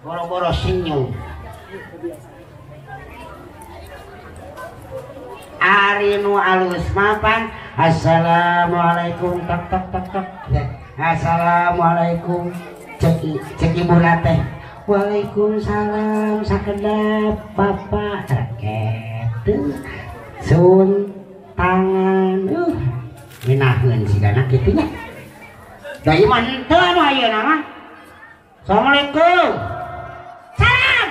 boro-boro senyum. Ari nu alus mapan. Assalamualaikum tok tok tok tok. Assalamualaikum cek ibu teh. Waalaikumsalam sakedap bapak raket sun tangan minaheun sigana kitu nya. Da ieu mah henteu anu ayeuna mah. Assalamualaikum. Salam.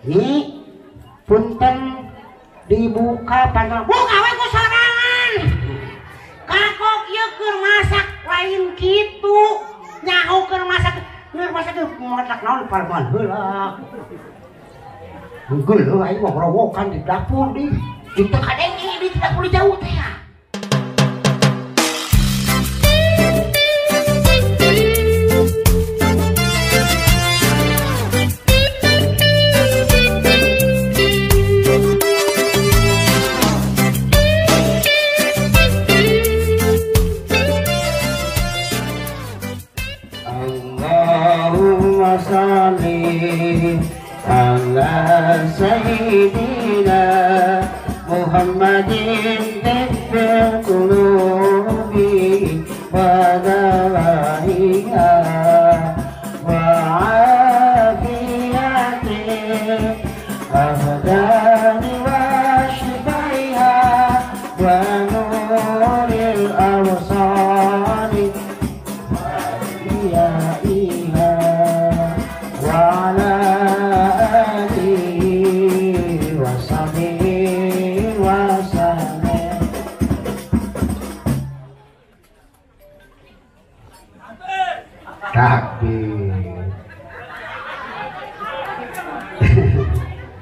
Ini punten dibuka panel. Buka we ku sorangan. Kakok ieu keur masak lain kitu. Nyaho keur masak. Keur masak teh masak naon parman heula. Geuleuh aing mah rowokan di dapur di teu kadenge di dapur jauh teh ya. ala sayyidina Muhammadin tibbil qulubi wa dawaiha wa afiyati abdani wa shifaiha wa nuril awsani wa iyaiha wa ala alihi wa sahbihi wa sallam. Takbir.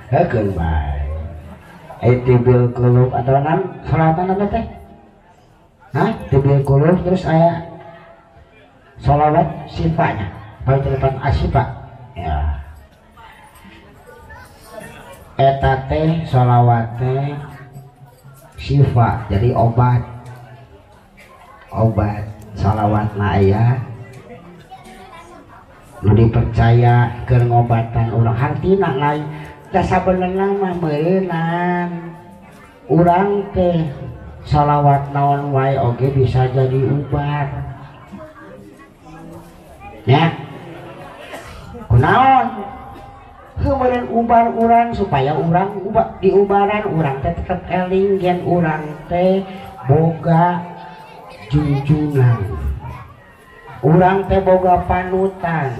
Hekeun bae. Tibil qulub atau nan salatan apa teh? Hah? Tibil qulub terus aya sholawat sifatnya. Baik telepon asyifa. Ya. Eta teh sholawat teh syifa, jadi obat. Obat sholawatna aya nu dipercaya keur ngobatan urang hartina lain da sabenerna mah meureunan urang teh sholawat naon wae oge bisa jadi ubar ya kunaon heueureun ubar urang supaya urang di ubaran urang teh tetep eling yen urang teh boga junjungan urang teh boga panutan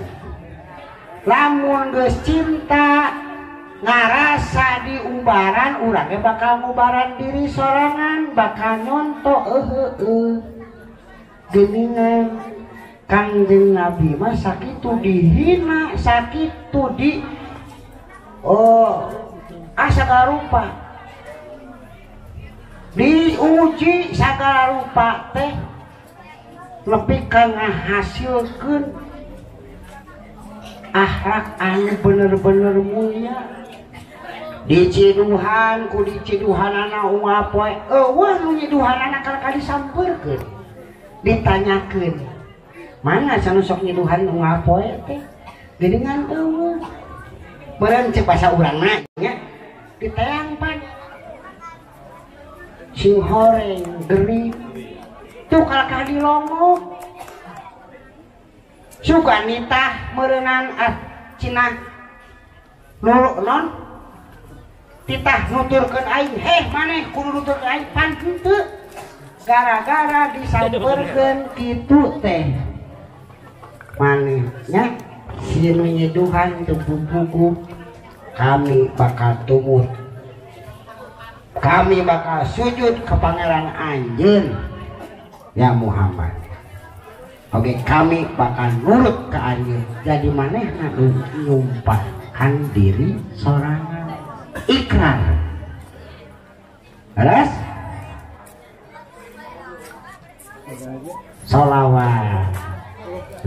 lamun geus cinta ngarasa di ubaran urang teh bakal ngubaran diri sorangan bakal nyonto geuningan Kangjeng Nabi mah sakitu dihina sakitu di sagala rupa diuji sagala rupa teh lebih ka ngahasilkeun akhlak anu bener-bener mulia diciduhan ku diciduhanana ulah poe eueuh nu nyiduhanana kala disampeurkeun ditanyakeun mana sanu sok nyiduhan ulah poe teh geuningan eueuh beureun cek basa urangna nya diteang pan sing horeng gering tuh kalau di longok suka nitah merenang cina nuruk non titah nuturkeun aing maneh kudu nuturkeun aing pan henteu gara-gara disampeurkeun kitu teh manehnya sinu nyeduhan teu buku kami bakal tumut kami bakal sujud ke pangeran anjeun ya Muhammad. Oke, kami bakal nurut ke anjeun. Jadi manehna nyumpahkan diri sorangan. Ikrar. Terus? Sholawat.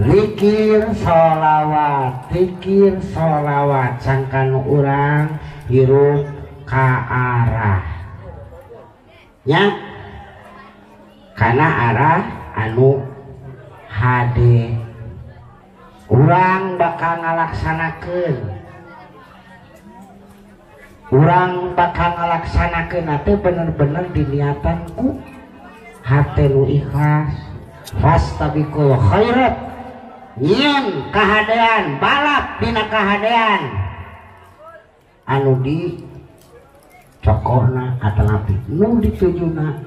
Zikir sholawat, zikir sholawat. Sangkan urang hirup ka arah. Ya. Karena arah anu HD urang bakal ngalaksanakeun nanti bener-bener diniatanku hati nu ikhlas fastabiqul khairat nyin kahadean balap dina kahadean anu di cokohna atanapi nu ditujuna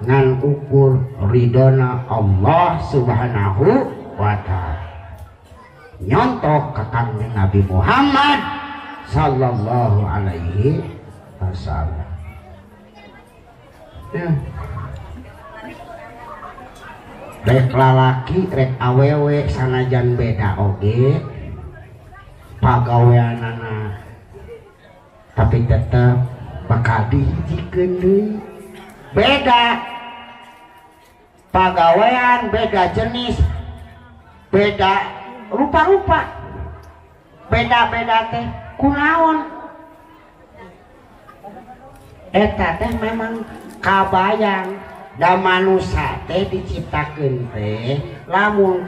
ngan ukur ridona Allah subhanahu wa ta'ala nyontok kakang Nabi Muhammad sallallahu alaihi wasallam. Rek lalaki rek awewe sanajan beda oge pagaweanana tapi tetap bakal dihijikeun deui. Beda pagawean, beda jenis, beda rupa-rupa, beda-beda teh kunaon eta teh memang kabayang da manusia teh diciptakeun teh lamun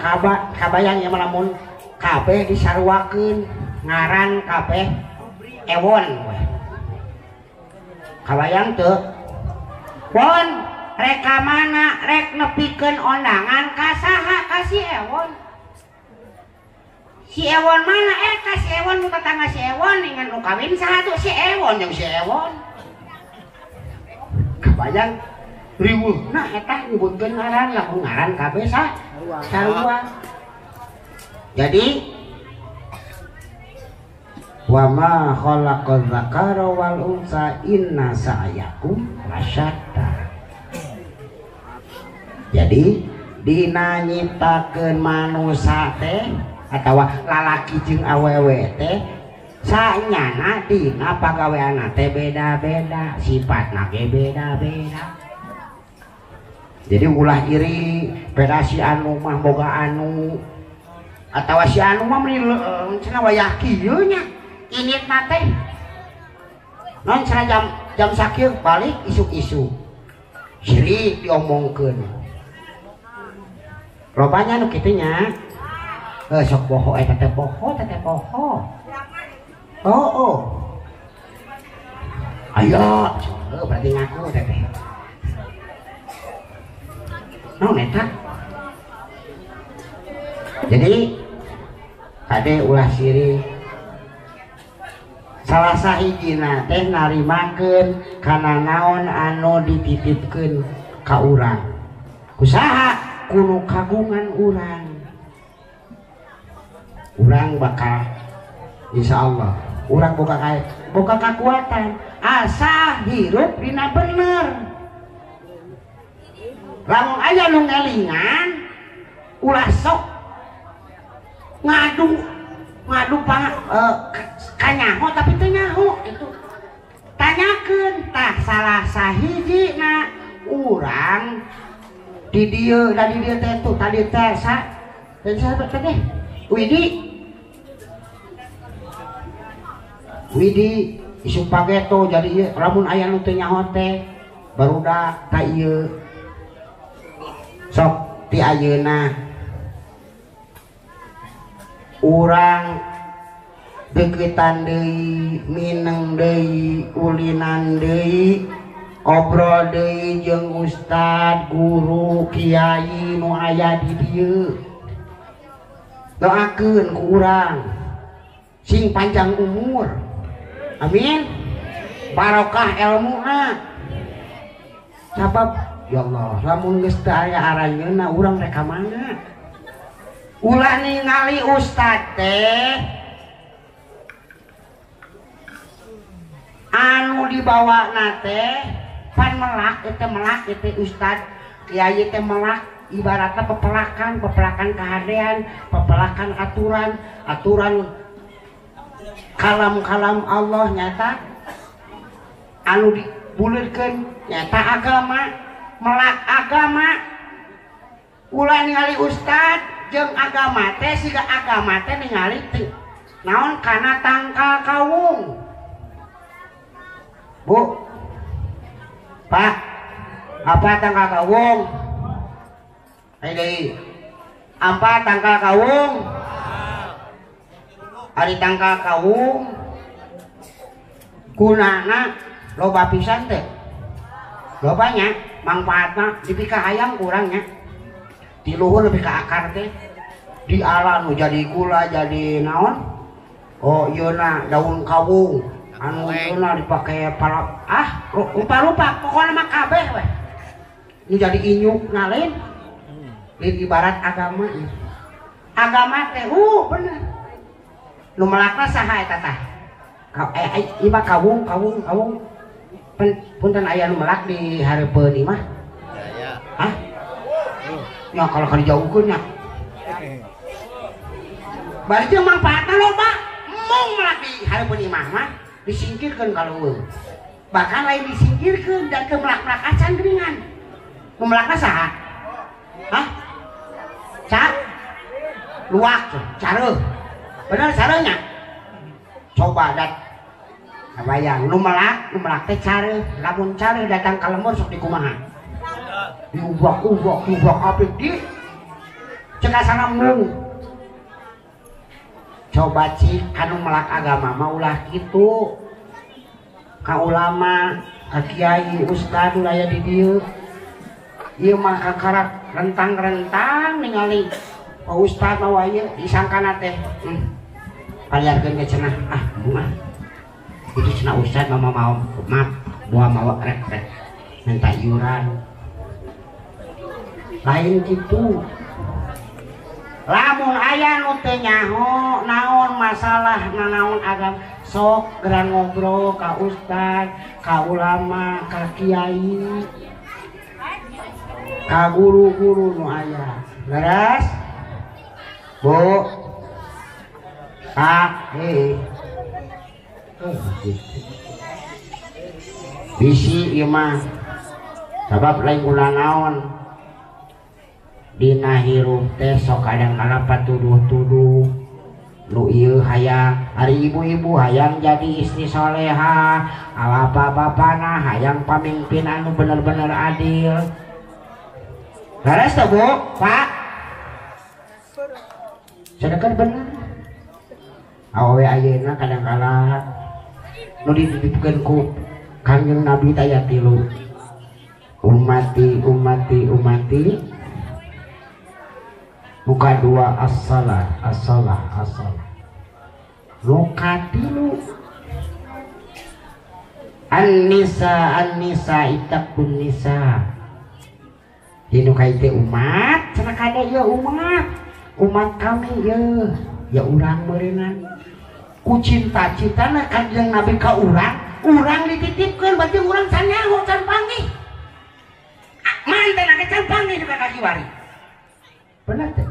kabayang ya lamun kabeh disarwakeun ngaran kabeh ewon kabayang teu won rek mana rek nepikeun ondangan ka saha ka si ewon. Si ewon mana eta si ewon nu tetangga si ewon dengan nu kawin saha tuh si ewon jeung si ewon. Kabayang riweuh nah eta nyebutkeun ngaran lamun ngaran kabeh sarua. Jadi wa ma khalaqaz zakara wal unsa inna sa'yakum lasyatta. Jadi dina nyiptakeun manusia teh atawa lalaki jeung awewe teh saenyana dina pagaweanna teh beda-beda, sifatna ge beda-beda. Jadi ulah iri beda si anu mah boga anu atawa si anu mah cenah wayah kieu nya initna teh non cenah jam sakieu balik isuk-isuk siri diomongkeun lobanya nu kitu nya sok boho teteh boho oh ayo berarti ngaku teteh no neta jadi kade ulah siri salah sahijina teh narimakeun kana naon anu dititipkeun ka urang kusaha kuno kagungan urang bakal insyaallah urang boga kekuatan asa hirup dina bener. Lamun aya nu ngelingan ulah sok ngadu kanyaho tapi teu nyaho itu tanyakeun tah salah sahijina urang di dieu teh tuh tadi teh sahabat teh Widi isu pageto jadi lamun aya nu teu nyaho teh barudak ka ieu sok ti ayeuna urang deketan deui mineng deui ulinan deui obrol deui jeung ustad guru kiai nu aya di dieu doakeun ku urang sing panjang umur amin barokah ilmuna sabab ya Allah lamun geus teu aya aranjeunna urang rek ka mana ulah ningali ustad teh anu dibawana teh pan melak itu ustad kiai teh melak ibaratnya pepelakan kehadean pepelakan aturan kalam Allah nyata anu dibulirkeun nyata agama melak agama ulah ningali ustad jeung agama teh siga agama teh ningali naon kana tangkal kawung Bu Pak apa tangkal kawung apa tangkal kawung ari tangkal kaum gunana loba pisan teh lobanya manfaatna di ka hayang kurangnya di luhur lebih ke akar teh di alam jadi gula jadi naon oh iya na daun kawung anu na dipakai palap lupa pokoknya mah kabeh weh nu jadi inyuk nalin ibarat agama teh bener nu melakna saha eta tah iba kawung punten aya nu melak di hareupeun ieu mah hah ya kalau dijauhkeun nya bari teh manfaatna loba mung melak di hareupeun imah mah disingkirkeun kalau bahkan lain disingkirkeun dan ke melak-melak acan geuningan nu melakna saha hah cak luak careuh bener careuhnya coba dat bayang nu melak teh careuh lamun careuh datang ka lembur sok dikumaha diubah apik di ceuk asana mung coba cik anu melak agama mah ulah kitu ka ulama ka kiai ustad aya di dieu ieu mah kakarak rentang-rentang ningali pak ustad mah ieu disangkana teh paliarkeun ke cenah mah itu cenah ustad mah mau maaf mau rek minta iuran lain gitu lamun aya nu teu nyaho naon masalah naon agama sok geran ngobrol ka ustad ka ulama ka kiai ka guru-guru nu aya leres bu bisi ieu mah sabab lain guna naon dina hirup teh sok kadang-kadang patuduh-tuduh nu ieu hayang ari ibu-ibu hayang jadi istri soleha bapana hayang pamimpin anu bener-bener adil beres tuh bu pak sedekah bener awewe ayeuna kadang-kadang nu dititipkeun ku Kanjeng Nabi taya 3 ummati buka 2 as-salah luka 3 an-nisa ittaqun nisa dinu kaite umat cenah kada ya umat kami ya urang meureunna ku cinta-cintana Kanjeng Nabi ka urang dititipkeun berarti urang sanyaho can panggih manten age can panggih juga ka kiwari bener teh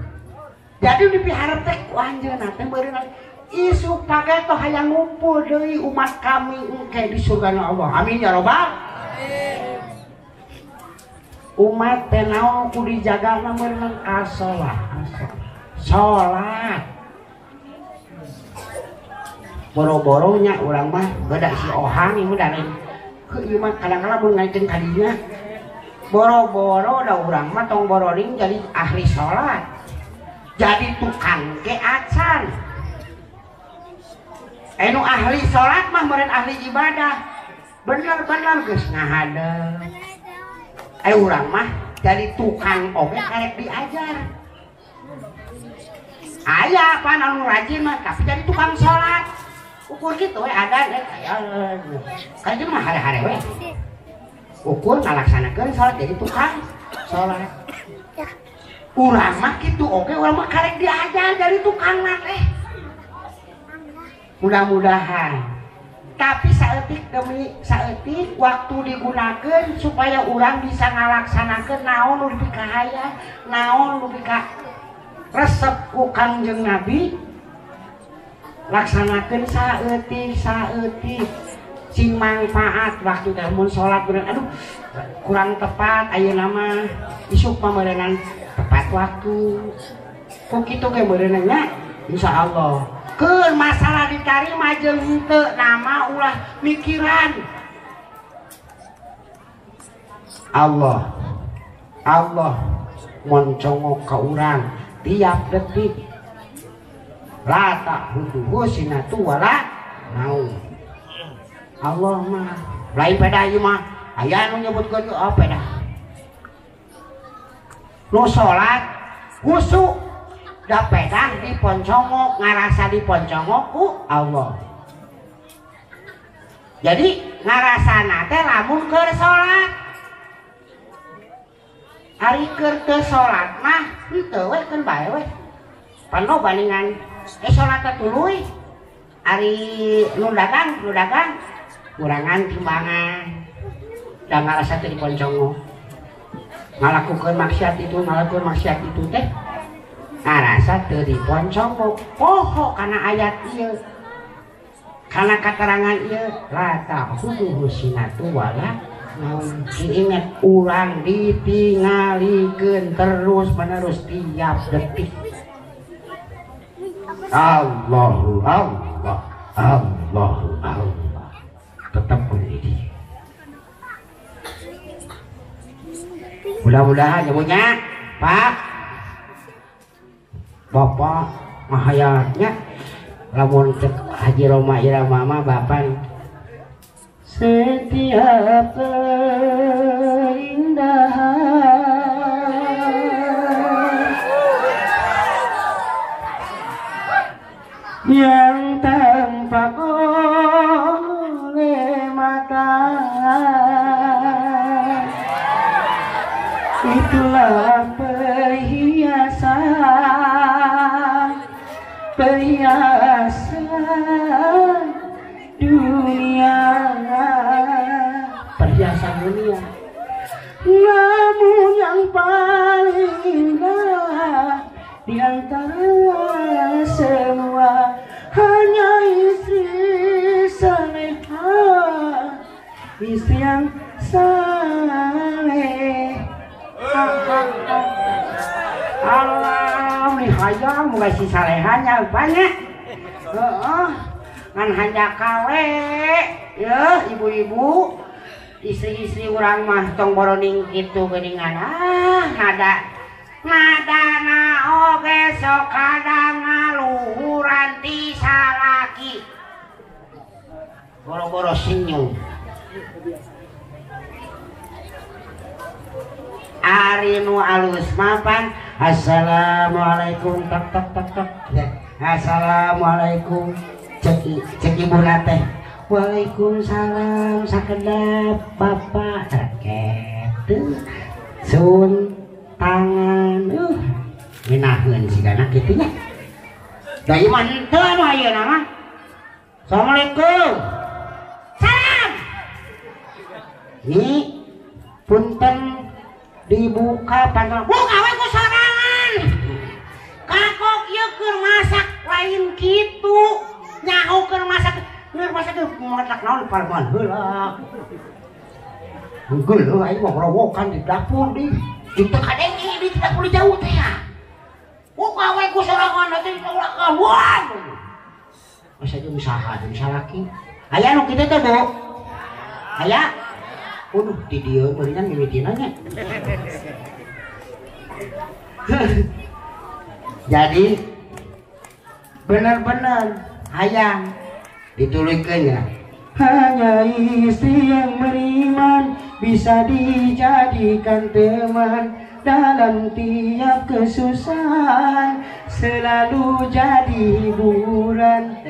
jadi dipiharep teh ku anjeunna teh meureunna isu page toh hayang ngumpul deui umat kami engke di surgana Allah amin ya robbal umat teh naon kudu dijagana meureunna salat boro-boronya urang mah beda si ohang ieu da lain ke ieu mah kadang-kadang mun ngaitkeun ka dinya boro-boro da urang mah tong bororing jadi ahli salat jadi tukang ke acan anu ahli salat mah meureun ahli ibadah bener-bener geus ngahadap urang mah jadi tukang oge karek diajar aya pan anu rajin mah tapi jadi tukang salat ukur gitu ada kan mah hare-hare we ukur ngalaksanakeun salat jadi tukang salat urang mah kitu oge urang mah karek diajar jadi tukang teh mudah-mudahan tapi saeutik demi saeutik waktu digunakeun supaya urang bisa ngalaksanakeun naon nu dipikahaya naon nu pika resep ku Kanjeng Nabi laksanakeun saeutik sing manfaat waktu teh mun salat bener aduh kurang tepat ayeuna mah isuk pamerenan tepat waktu kok kitu ge meureunna nya insyaallah keun masalah ditarima jeung henteu nama ulah mikiran Allah moncongok ka urang tiap detik la ta'khudhuhu sinatun wala naum. Allah mah lain peda ieu mah aya anu nyebutkeun apa dah nu salat khusyuk da pedah diponcongok ngarasa diponcongok ku Allah. Jadi ngarasana teh lamun keur salat ari keur teu salat mah henteu we keun bae we pano bandingan salat teh tuluy ari nu dagang kurangan timbangan da ngarasa teh diponcongok ngalakukeun maksiat itu teh ngarasa teu diponcongok poho kana ayat ieu kana katerangan ieu la ta'khudhuhu sinatun wala naum. Ingat urang ditinggalikeun terus menerus tiap detik. Allahu Allah Allahu Allah tetap kuliah. Mudah-mudahan nyebutnya Pak Bapak mahayatnya lamun cek Haji Roma Irama mah bapan setiap keindahan yang tampak oleh mata itulah perhiasan dunia, perhiasan dunia. Namun yang paling indah di antara semua hanya istri salehah, istri yang saleh. Allah hayang mulai si salehanya banyak ngan hanya kawe ya ibu-ibu istri-istri urang mah tong boroning kitu geuningan nada na oge sok kadang ngaluhuran ti salaki boro-boro senyum ari nu alus mapan assalamualaikum tok assalamualaikum cek ibu teh waalaikumsalam sakedap bapak raket sun tangan minaheun sigana kitu nya da ieu mah henteu anu ayeuna mah assalamualaikum salam ni punten dibuka pantang buka we ku sorangan kakok ieu keur masak lain kitu nyaho keur masak naon parman heula geuleuh aing mah rowokan di dapur di teu kadenge di dapur jauh teh ya buka we ku sorangan teh kawan masa jeung saha jeung salaki aya nu kitu teh Bu aya di dia berikan mimitinanya. Jadi benar-benar hayang dituliskan ya. Hanya istri yang beriman bisa dijadikan teman dalam tiap kesusahan, selalu jadi hiburan.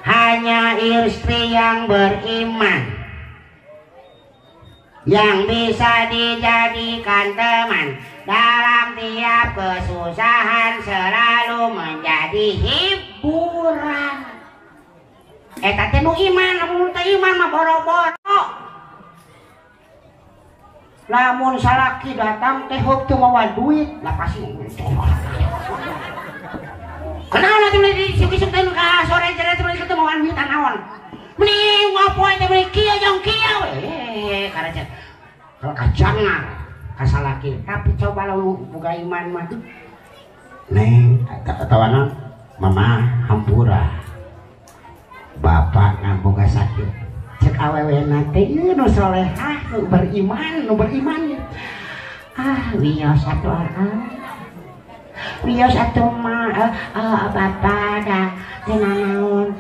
Hanya istri yang beriman yang bisa dijadikan teman dalam tiap kesusahan, selalu menjadi hiburan. Eta teh nu iman, lamun teu iman mah boro-boro. Lamun salaki datang teh heup teu mawa duit, lah pasti kenal lah teh disuk-disuk teh ka sore jere teh teu mawa duit naon. Mending ngapoe teh mending kieu jeung kieu we karajan kacangan kasalaki tapi coba lalu boga iman mah neng atawana mama hampura bapak ngaboga sakit cek awewena teh ieu nu salehah nu beriman wios atuh wios atuh mah apa dah tenanaon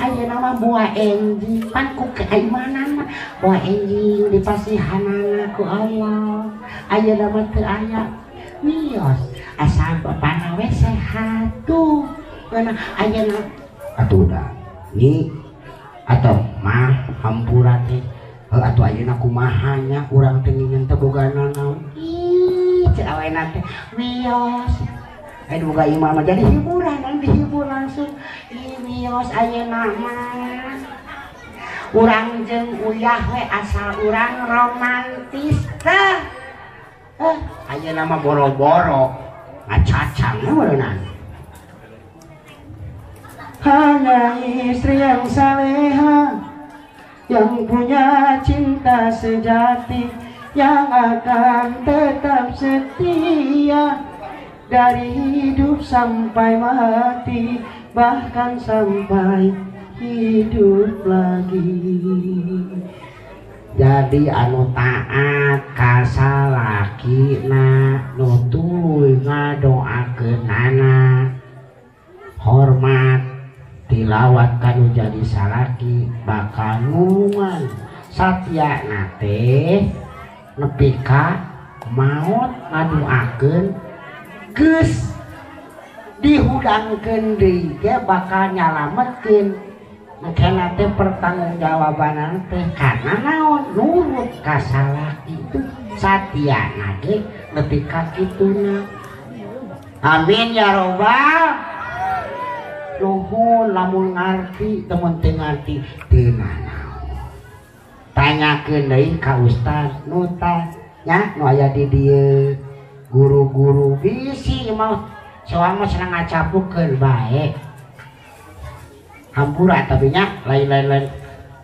ayeuna mah buah enjing pan ku keimanan mah buah enjing dipasihanana ku Allah ayeuna mah teu aya wios asal bapana we sehat tuh ayeuna atuh udah ni atau mah hampura teh atuh ayeuna kumaha nya urang teh ngingeun teh boga naon ih cek awena teh wios boga imam mah jadi hiburan dan dihibur langsung ih wios ayeuna mah urang jeung uyah we asal urang romantis teh ayeuna mah boro-boro ngacacang meureunna hanya istri yang saleha yang punya cinta sejati yang akan tetap setia dari hidup sampai mati bahkan sampai hidup lagi. Jadi anu taat ka salakina nu tuluy ngadoakeunana hormat tilawat kanu jadi salaki bakal nulungan satyana teh nepi ka maot ngaduakeun geus dihudangkeun deui ge bakal nyalametkeun makana teh pertanggungjawabanan teh karena naon nurut ka salaki itu satyana ge nepi ka kituna. Amin ya robbal nuhun lamun ngarti temen teu ngarti teu nanaon tanyakeun deui ka ustaz nu tah nya nu aya di dieu guru-guru bisi mah soal mah senang ngacaplukeun bae hampura tapi nya lain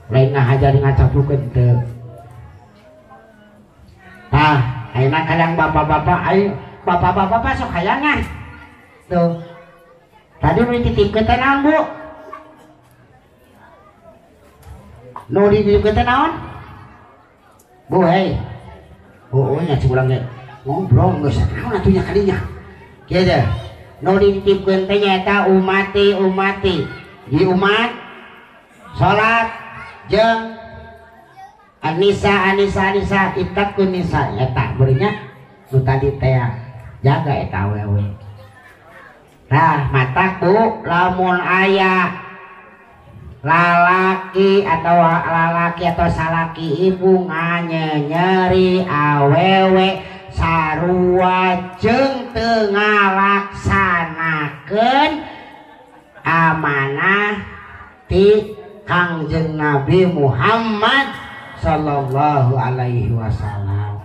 ngahajari ngacaplukeun teu tah ayeuna kadang bapak-bapak ayo bapak-bapak sok hayangan tuh tadi nu dititipkeun teh naon Bu? Nu dititipkeun teh naon? Bu hei. Oh nya cukup ge ngobrol geus naon atuh nya kadinya. Kieu teh. Nu dititipkeun teh nyaeta umati. Di umat salat jeung Anisa ittaqun nisa eta beurinya nu tadi teh jaga eta awewe. Nah mataku lamun aya lalaki atau salaki ibu nganyeri awewe sarua jeung teu ngalaksanakeun amanah ti Kangjeng Nabi Muhammad sallallahu alaihi wasallam.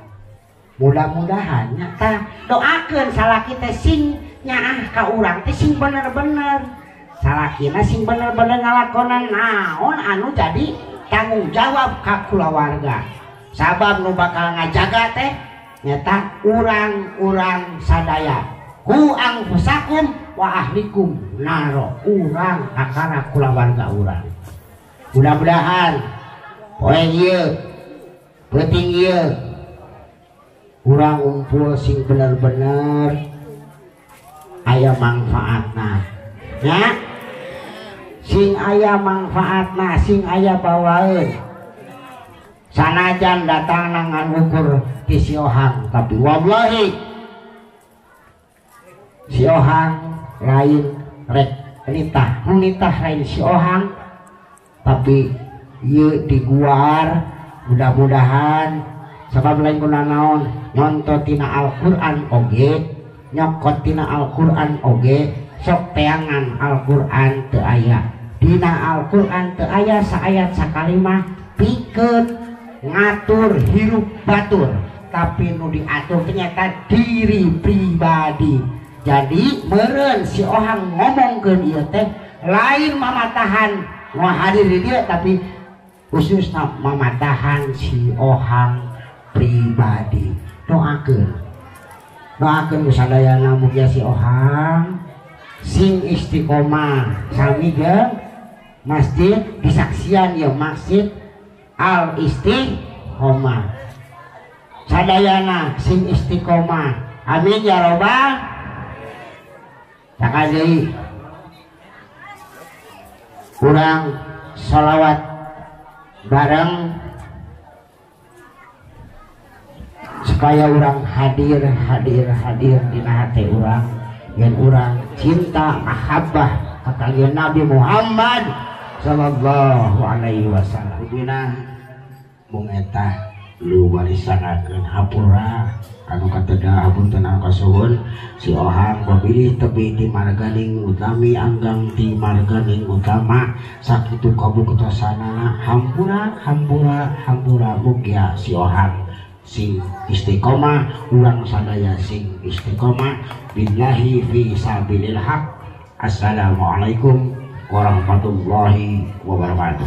Mudah-mudahan nyata doakeun salaki teh sing nyaah ka urang teh sing bener-bener salakina sing bener-bener ngalakonan naon anu jadi tanggung jawab ka kulawarga sabab nu bakal ngajaga teh nyata urang sadaya ku anfusakum wa ahlikum naro urang akara kulawarga urang. Mudah-mudahan poe ieu penting ieu urang ngumpul sing bener-bener aya manfaatna ya sing aya manfaatna sing aya bawaeun sanajan datang ngan ukur ti si ohang tapi wallahi si ohang lain rek nitah lain si ohang tapi ieu diguar mudah-mudahan sabab lain kuna naon nyontot tina Al-Qur'an oge nyokot tina Al-Qur'an oge sok teangan Al-Qur'an teu aya dina Al-Qur'an teu aya saayat sakalimah pikeun ngatur hirup batur tapi nu diatur ternyata diri pribadi. Jadi meureun si ohang ngomongkeun ieu teh lain mamatahan nu hadir di dieu tapi khususna mamatahan si ohang pribadi. Doakeun sadayana mugia si ohang sing istiqomah sami jeung masjid disaksian ya masjid Al Istiqomah sadayana sing istiqomah Amin ya robbal. Sakali kurang sholawat bareng supaya orang hadir di hati orang yang orang cinta mahabbah kalian Nabi Muhammad sallallahu alaihi wasallam. Kuduna mung eta lu walisanakeun hapura anu kateda hapunten anu kasuhun si Ohang papilih tebi ti marganing utami anggang ti marganing utama sakitu kabuktosanana hampura mugia si Ohang sing istiqomah urang sadaya sing istiqomah billahi fi sabilil haq. Assalamualaikum warahmatullahi wabarakatuh.